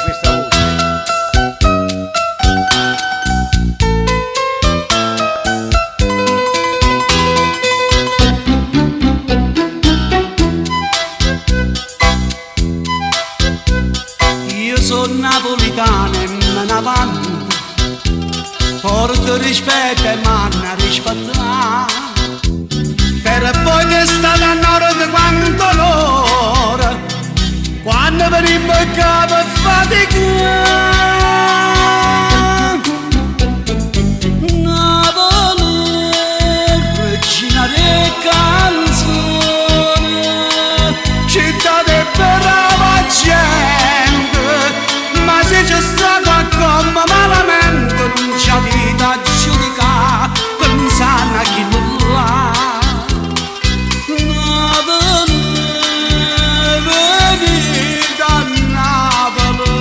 questa voce. Io sono napolitana e me ne vanto, porto rispetto e manna rispettare, per poi che state a nord quanto l'ora, quando veniamo a capo e faticare. Napoli, regina delle canzoni, città di brava gente, ma se c'è stato come malamente non c'è vita a giudicare, pensando a chi non l'ha. Napoli, venite a Napoli,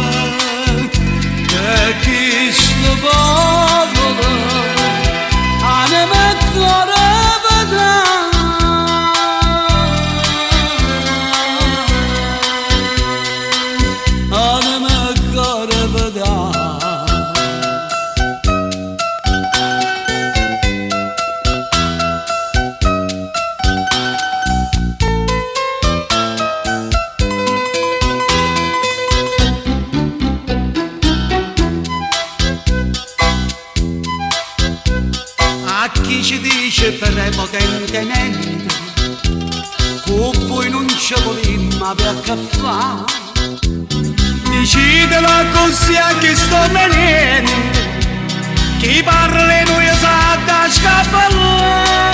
che chi sto popolo anima e cuore vedrà, anima e cuore vedrà. A chi ci dice prepotentemente con voi non ci volimmo per caffè, decidelo così a chi sto venendo, chi parla e noi sa da scappare.